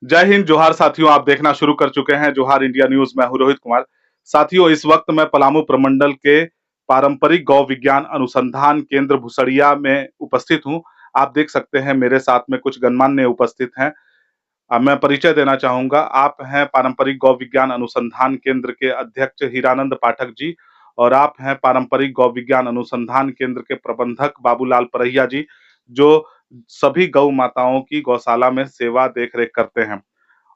जय हिंद, जोहार साथियों। आप देखना शुरू कर चुके हैं जोहार इंडिया न्यूज। मैं हूं रोहित कुमार। साथियों, इस वक्त मैं पलामू प्रमंडल के पारंपरिक गौ विज्ञान अनुसंधान केंद्र भुसड़िया में उपस्थित हूं। आप देख सकते हैं मेरे साथ में कुछ गणमान्य उपस्थित हैं। मैं परिचय देना चाहूंगा। आप हैं पारंपरिक गौ विज्ञान अनुसंधान केंद्र के अध्यक्ष हीरानंद पाठक जी, और आप हैं पारंपरिक गौ विज्ञान अनुसंधान केंद्र के प्रबंधक बाबूलाल परहिया जी, जो सभी गौ माताओं की गौशाला में सेवा देख रेख करते हैं।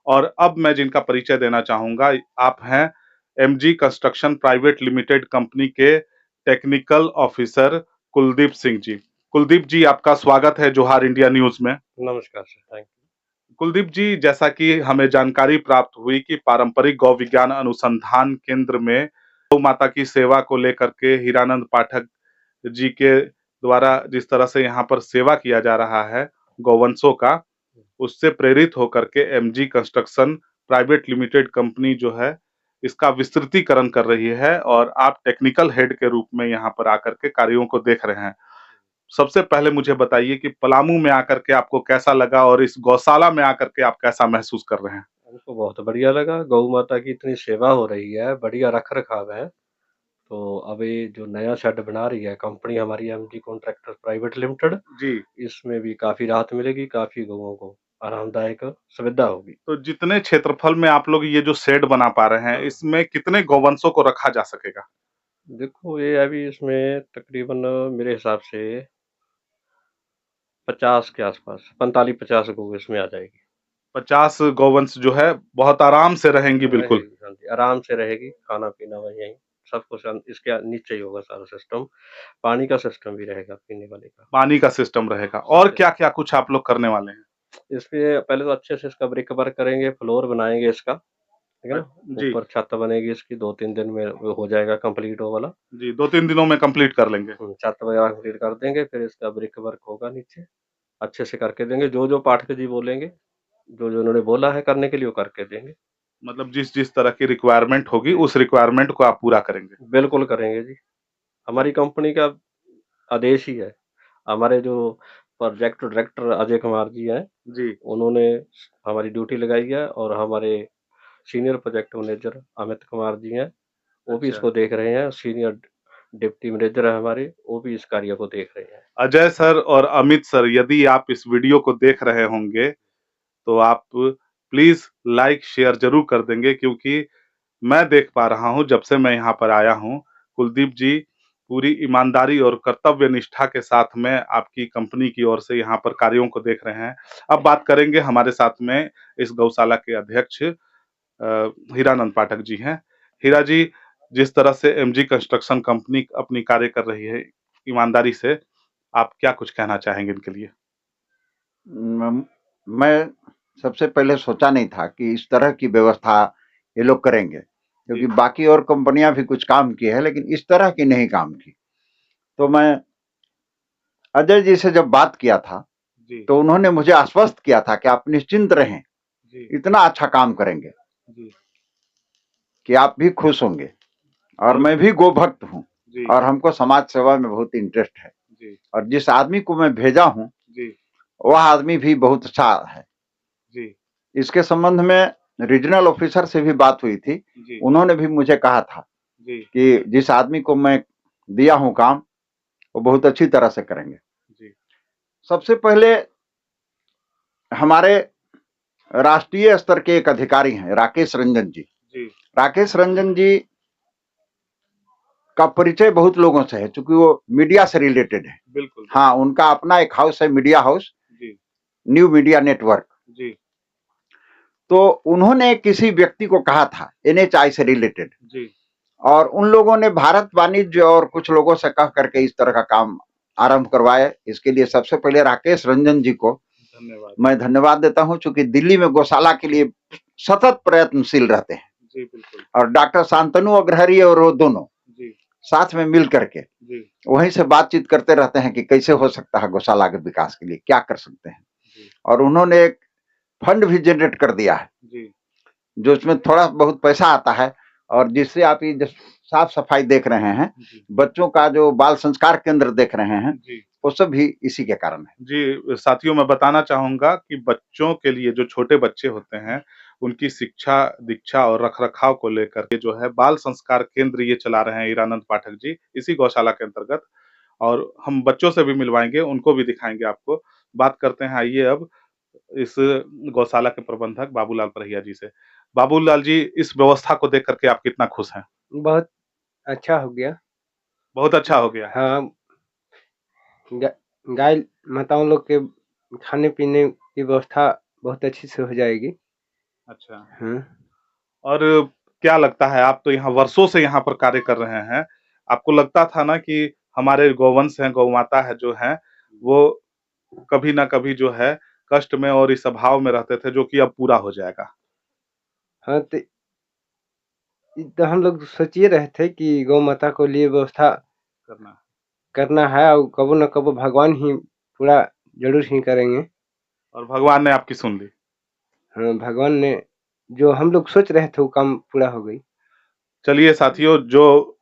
और अब मैं जिनका परिचय देना चाहूंगा, आप हैं MG construction private limited company के टेक्निकल ऑफिसर कुलदीप सिंह जी। कुलदीप जी, आपका स्वागत है जोहार इंडिया न्यूज में। नमस्कार सर, थैंक कुलदीप जी, जैसा कि हमें जानकारी प्राप्त हुई कि पारंपरिक गौ विज्ञान अनुसंधान केंद्र में गौ माता की सेवा को लेकर के हीरानंद पाठक जी के द्वारा जिस तरह से यहाँ पर सेवा किया जा रहा है गौवंशों का, उससे प्रेरित होकर के MG construction private limited company जो है इसका विस्तृतीकरण कर रही है, और आप टेक्निकल हेड के रूप में यहाँ पर आकर के कार्यों को देख रहे हैं। सबसे पहले मुझे बताइए कि पलामू में आकर के आपको कैसा लगा, और इस गौशाला में आकर के आप कैसा महसूस कर रहे हैं? हमको बहुत बढ़िया लगा। गौ माता की इतनी सेवा हो रही है, बढ़िया रख-रखाव है। तो अभी जो नया शेड बना रही है कंपनी हमारी एमजी कॉन्ट्रैक्टर प्राइवेट लिमिटेड, जी। इसमें भी काफ़ी राहत मिलेगी, काफ़ी गौओं को आरामदायक सुविधा होगी। तो जितने क्षेत्रफल में आप लोग ये जो शेड बना पा रहे हैं, इसमें कितने गौवंशों को रखा जा सकेगा? देखो ये अभी इसमें तकरीबन मेरे हिसाब से 50 के आसपास 45-50 गौ इसमें आ जाएगी। 50 गौवंश जो है बहुत आराम से रहेंगी, बिल्कुल। रहेगी, हाँ जी, आराम से रहेगी, खाना-पीना वहीं सब कुछ इसके नीचे ही होगा सारा सिस्टम। पानी का सिस्टम भी रहेगा पीने वाले का। पानी का सिस्टम रहेगा, और क्या-क्या कुछ आप लोग करने वाले हैं? इसके पहले तो अच्छे से इसका ब्रिक वर्क करेंगे, फ्लोर बनाएँगे इसका, ठीक है अ, ना? जी, ऊपर छत बनेगी इसकी 2-3 दिन में वो हो जाएगा कंप्लीट वो वाला। जी, 2-3 दिनों में कंप्लीट कर लेंगे। छत वगैरह कंप्लीट कर देंगे, फिर इसका ब्रिक वर्क होगा नीचे, अच्छे से करके देंगे। जो-जो पाठक जी बोलेंगे, जो-जो उन्होंने बोला है करने के लिए वो करके देंगे। मतलब जिस-जिस तरह की रिक्वायरमेंट होगी, जी, उस रिक्वायरमेंट को आप पूरा करेंगे। बिल्कुल करेंगे जी। हमारी कंपनी का आदेश ही है। हमारे जो प्रोजेक्ट डायरेक्टर अजय कुमार जी हैं, जी, उन्होंने हमारी ड्यूटी लगाई है और हमारे senior project manager Amit Kumar ji हैं, वो भी अच्छा। इसको देख रहे हैं। सीनियर डिप्टी मैनेजर है हमारे, वो भी इस कार्य को देख रहे हैं। अजय सर और अमित सर, यदि आप इस वीडियो को देख रहे होंगे, तो आप प्लीज़ लाइक, शेयर ज़रूर कर देंगे, क्योंकि मैं देख पा रहा हूँ जब से मैं यहाँ पर आया हूँ, कुलदीप जी पूरी ईमानदारी और कर्तव्य निष्ठा के साथ में आपकी कंपनी की ओर से यहाँ पर कार्यों को देख रहे हैं। अब बात करेंगे, हमारे साथ में इस गौशाला के अध्यक्ष हीरानंद पाठक जी हैं। हीरा जी, जिस तरह से एमजी कंस्ट्रक्शन कंपनी अपनी कार्य कर रही है ईमानदारी से, आप क्या कुछ कहना चाहेंगे इनके लिए? म मैं सबसे पहले सोचा नहीं था कि इस तरह की व्यवस्था ये लोग करेंगे, क्योंकि जी, बाकी और कंपनियां भी कुछ काम की है, लेकिन इस तरह की नहीं काम की। तो मैं अजय जी से जब बात किया था, जी, तो उन्होंने मुझे आश्वस्त किया था कि आप निश्चिंत रहें, जी, इतना अच्छा काम करेंगे जी, कि आप भी खुश होंगे। और और मैं भी गोभक्त हूँ, जी, और हमको समाज सेवा में बहुत इंटरेस्ट है। जी, और जिस आदमी को मैं भेजा हूँ, जी, वह आदमी भी बहुत अच्छा है। जी, इसके संबंध में रीजनल ऑफिसर से भी बात हुई थी। जी, उन्होंने भी मुझे कहा था जी, कि जिस आदमी को मैं दिया हूं काम, वो बहुत अच्छी तरह से करेंगे। जी, सबसे पहले हमारे राष्ट्रीय स्तर के एक अधिकारी हैं, राकेश रंजन जी। जी, राकेश रंजन जी का परिचय बहुत लोगों से है, चूंकि वो मीडिया से रिलेटेड है। बिल्कुल, हाँ, उनका अपना एक हाउस है, मीडिया हाउस, जी, न्यू मीडिया नेटवर्क। जी, तो उन्होंने किसी व्यक्ति को कहा था एनएचआई से रिलेटेड, जी, और उन लोगों ने भारत वाणिज्य और कुछ लोगों से कह करके इस तरह का काम आरंभ करवाए। इसके लिए सबसे पहले राकेश रंजन जी को धन्यवाद। मैं धन्यवाद देता हूं, चूंकि दिल्ली में गौशाला के लिए सतत प्रयत्नशील रहते हैं। जी, बिल्कुल, और डॉक्टर शांतनु अग्रहरी और वो दोनों जी, साथ में मिल करके जी, वहीं से बातचीत करते रहते हैं कि कैसे हो सकता है गौशाला के विकास के लिए क्या कर सकते हैं। जी, और उन्होंने एक फंड भी जनरेट कर दिया है, जी, जो उसमें थोड़ा बहुत पैसा आता है, और जिससे आप ये साफ सफाई देख रहे हैं, जी, बच्चों का जो बाल संस्कार केंद्र देख रहे हैं, जी, वो सब भी इसी के कारण है। जी, साथियों मैं बताना चाहूँगा कि बच्चों के लिए जो छोटे बच्चे होते हैं, उनकी शिक्षा, दीक्षा और रख-रखाव को लेकर के जो है बाल संस्कार केंद्र ये चला रहे हैं हीरानंद पाठक जी, इसी गौशाला के अंतर्गत और हम बच्चों से भी मिलवाएँगे, उनको भी दिखाएँगे आपको। बात करते हैं आइए अब इस गौशाला के प्रबंधक बाबूलाल परहिया जी से। बाबूलाल जी, इस व्यवस्था को देख कर के आप कितना खुश हैं? बहुत अच्छा हो गया। बहुत अच्छा हो गया। हाँ, ग गाय माताओं लोग के खाने-पीने की व्यवस्था बहुत अच्छी से हो जाएगी। अच्छा। हाँ। और क्या लगता है आप तो यहाँ वर्षों से यहाँ पर कार्य कर रहे हैं। आपको लगता था ना कि हमारे गौवंश हैं, गौ माता है जो हैं, वो कभी न कभी जो है कष्ट में और इस अभाव में रहते थे जो कि अब पूरा हो जाएगा। हाँ, तो हम लोग सोच ही रहे थे कि गौ माता को लिए व्यवस्था करना। करना है और कबो न कबो भगवान ही पूरा ज़रूर ही करेंगे। और भगवान ने आपकी सुन ली। हाँ, भगवान ने जो हम लोग सोच रहे थे वो काम पूरा हो गई। चलिए साथियों जो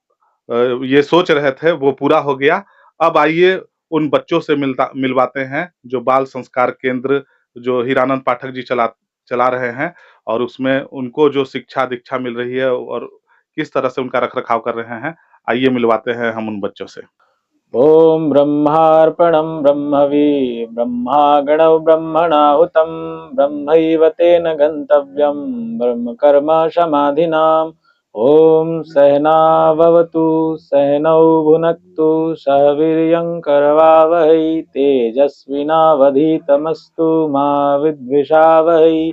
अ, ये सोच रहे थे वो पूरा हो गया। अब आइए उन बच्चों से मिलवाते हैं जो बाल संस्कार केंद्र जो हीरानंद पाठक जी चला चला रहे हैं और उसमें उनको जो शिक्षा दीक्षा मिल रही है और किस तरह से उनका रख-रखाव कर रहे हैं। आइए मिलवाते हैं हम उन बच्चों से। ॐ ब्रह्मार्पणं ब्रह्मवि ब्रह्मागणौ ब्रह्मणाहुतं ब्रह्मैव तेन गन्तव्यं ब्रह्मकर्म समाधिनाम् ॐ सहनाववतु सहनौ भुनक्तु सह वीर्यं करवावहै तेजस्विनावधीतमस्तु मा विद्विषावहै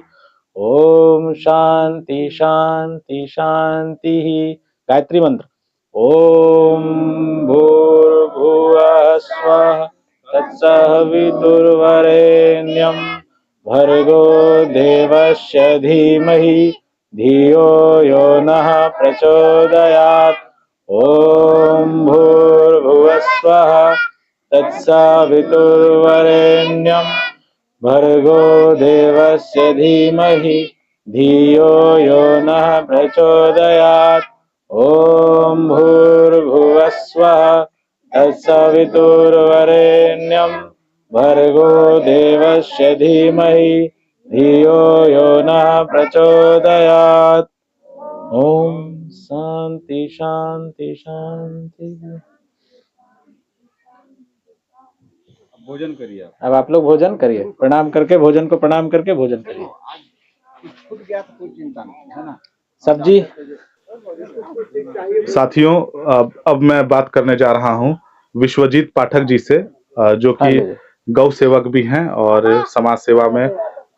ॐ शान्ति शान्ति शान्तिः। गायत्री मंत्र। ॐ भूर्भुवः स्वः तत्सवितुर्वरेण्यं भर्गो देवस्य धीमहि धियो यो नः प्रचोदयात् ॐ भूर्भुवः स्वः तत्सवितुर्वरेण्यं भर्गो देवस्य धीमहि धियो यो नः प्रचोदयात् ॐ भूर्भुवः स्वः तत्सवितुर्वरेण्यं भर्गो देवस्य धीमहि धियो यो नः प्रचोदयात् ॐ शान्ति शान्ति शान्ति। भोजन करिए आप। अब आप लोग भोजन करिए, प्रणाम करके भोजन को प्रणाम करके भोजन करिए। छूट गया तो कोई चिंता नहीं है ना। सब्जी साथियों अब मैं बात करने जा रहा हूँ विश्वजीत पाठक जी से जो हाँ कि जी। गौ सेवक भी हैं और समाज सेवा में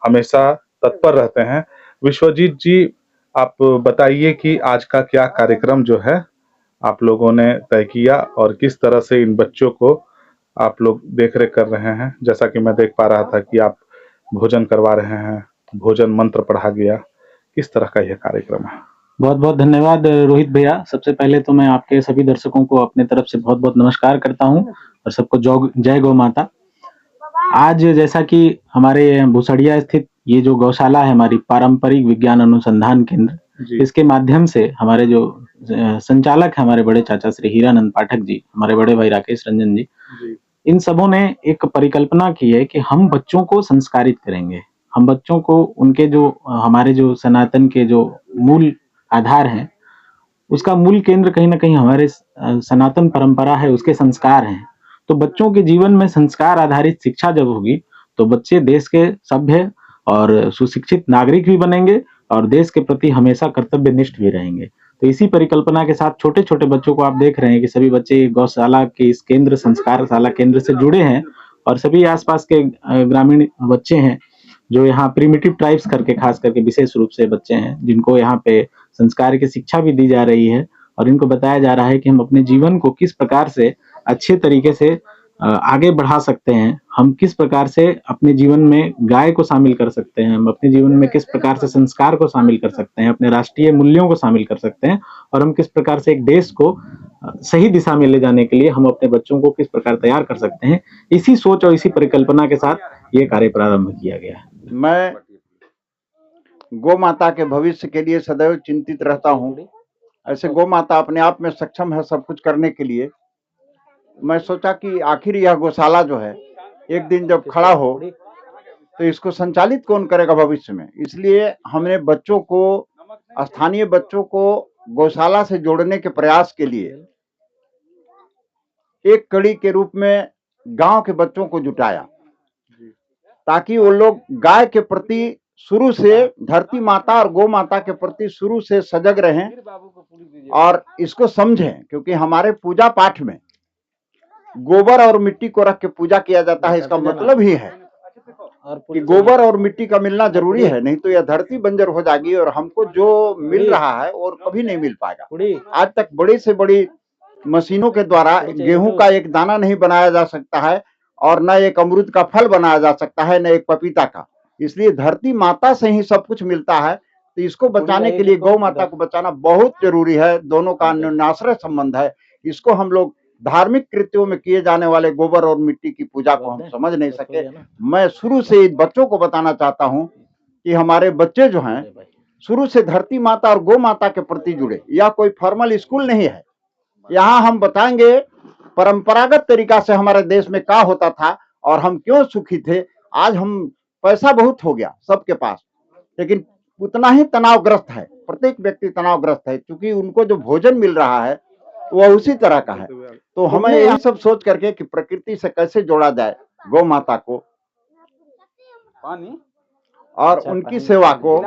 हमेशा तत्पर रहते हैं। विश्वजीत जी आप बताइए कि आज का क्या कार्यक्रम जो है आप लोगों ने तय किया और किस तरह से इन बच्चों को आप लोग देख रेख कर रहे हैं। जैसा कि मैं देख पा रहा था कि आप भोजन करवा रहे हैं, भोजन मंत्र पढ़ा गया, किस तरह का यह कार्यक्रम है? बहुत बहुत धन्यवाद रोहित भैया। सबसे पहले तो मैं आपके सभी दर्शकों को अपने तरफ से बहुत बहुत नमस्कार करता हूं और सबको जय गौ माता। आज जैसा कि हमारे भुसड़िया स्थित ये जो गौशाला है हमारी पारंपरिक विज्ञान अनुसंधान केंद्र, इसके माध्यम से हमारे जो संचालक है हमारे बड़े चाचा श्री हीरानंद पाठक जी, हमारे बड़े भाई राकेश रंजन जी, इन सबों ने एक परिकल्पना की है कि हम बच्चों को संस्कारित करेंगे। हम बच्चों को उनके जो हमारे जो सनातन के जो मूल आधार हैं, उसका मूल केंद्र कहीं ना कहीं हमारे सनातन परंपरा है, उसके संस्कार हैं। तो बच्चों के जीवन में संस्कार आधारित शिक्षा जब होगी तो बच्चे देश के सभ्य और सुशिक्षित नागरिक भी बनेंगे और देश के प्रति हमेशा कर्तव्यनिष्ठ भी रहेंगे। तो इसी परिकल्पना के साथ छोटे छोटे बच्चों को आप देख रहे हैं कि सभी बच्चे गौशाला के इस केंद्र संस्कारशाला केंद्र से जुड़े हैं और सभी आसपास के ग्रामीण बच्चे हैं जो यहाँ प्रिमिटिव ट्राइब्स करके खास करके विशेष रूप से बच्चे हैं जिनको यहाँ पे संस्कार की शिक्षा भी दी जा रही है और इनको बताया जा रहा है कि हम अपने जीवन को किस प्रकार से अच्छे तरीके से आगे बढ़ा सकते हैं, हम किस प्रकार से अपने जीवन में गाय को शामिल कर सकते हैं, हम अपने जीवन में किस प्रकार से संस्कार को शामिल कर सकते हैं, अपने राष्ट्रीय मूल्यों को शामिल कर सकते हैं और हम किस प्रकार से एक देश को सही दिशा में ले जाने के लिए हम अपने बच्चों को किस प्रकार तैयार कर सकते हैं। इसी सोच और इसी परिकल्पना के साथ ये कार्य प्रारंभ किया गया है। मैं गौ माता के भविष्य के लिए सदैव चिंतित रहता हूँ। ऐसे गौ माता अपने आप में सक्षम है सब कुछ करने के लिए, मैं सोचा कि आखिर यह गौशाला जो है एक दिन जब खड़ा हो तो इसको संचालित कौन करेगा भविष्य में। इसलिए हमने बच्चों को, स्थानीय बच्चों को गौशाला से जोड़ने के प्रयास के लिए एक कड़ी के रूप में गांव के बच्चों को जुटाया, ताकि वो लोग गाय के प्रति शुरू से, धरती माता और गौ माता के प्रति शुरू से सजग रहें और इसको समझें। क्योंकि हमारे पूजा पाठ में गोबर और मिट्टी को रख के पूजा किया जाता है। इसका मतलब ही है कि गोबर और मिट्टी का मिलना जरूरी है, नहीं तो यह धरती बंजर हो जाएगी और हमको जो मिल रहा है और कभी नहीं मिल पाएगा। आज तक बड़ी से बड़ी मशीनों के द्वारा गेहूं का एक दाना नहीं बनाया जा सकता है और न एक अमरूद का फल बनाया जा सकता है, न एक पपीता का। इसलिए धरती माता से ही सब कुछ मिलता है, तो इसको बचाने के लिए गौ माता को बचाना बहुत जरूरी है। दोनों का अन्योन्याश्रय संबंध है। इसको हम लोग धार्मिक कृत्यों में किए जाने वाले गोबर और मिट्टी की पूजा को हम समझ नहीं सके। मैं शुरू से बच्चों को बताना चाहता हूं कि हमारे बच्चे जो हैं शुरू से धरती माता और गौ माता के प्रति जुड़े। यह कोई फॉर्मल स्कूल नहीं है। यहाँ हम बताएंगे परंपरागत तरीका से हमारे देश में क्या होता था और हम क्यों सुखी थे। आज हम, पैसा बहुत हो गया सबके पास, लेकिन उतना ही तनावग्रस्त है। प्रत्येक व्यक्ति तनावग्रस्त है, क्योंकि उनको जो भोजन मिल रहा है वह उसी तरह का है। तो हमें यही सब सोच करके कि प्रकृति से कैसे जोड़ा जाए गौ माता को और उनकी सेवा को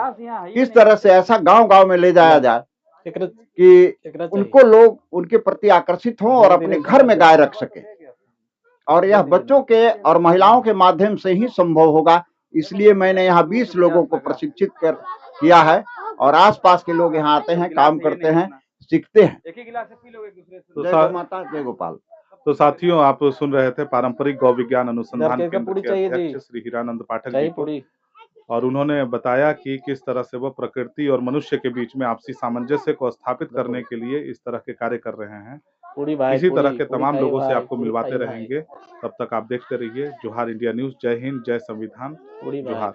किस तरह से ऐसा गांव-गांव में ले जाया जाए कि उनको लोग उनके प्रति आकर्षित हों और अपने घर में गाय रख सके। और यह बच्चों के और महिलाओं के माध्यम से ही संभव होगा। इसलिए मैंने यहाँ 20 लोगों को प्रशिक्षित किया है और आसपास के लोग यहाँ आते हैं, काम करते हैं, सीखते हैं। जय गौ माता, जय गोपाल। तो साथियों, आप सुन रहे थे पारंपरिक गौ विज्ञान अनुसंधान केंद्र के अध्यक्ष श्री हीरानंद पाठक जी को, और उन्होंने बताया कि किस तरह से वो प्रकृति और मनुष्य के बीच में आपसी सामंजस्य को स्थापित करने के लिए इस तरह के कार्य कर रहे हैं। इसी तरह के तमाम लोगों से आपको मिलवाते रहेंगे। तब तक आप देखते रहिए जोहार इंडिया न्यूज। जय हिंद, जय संविधान, जोहार।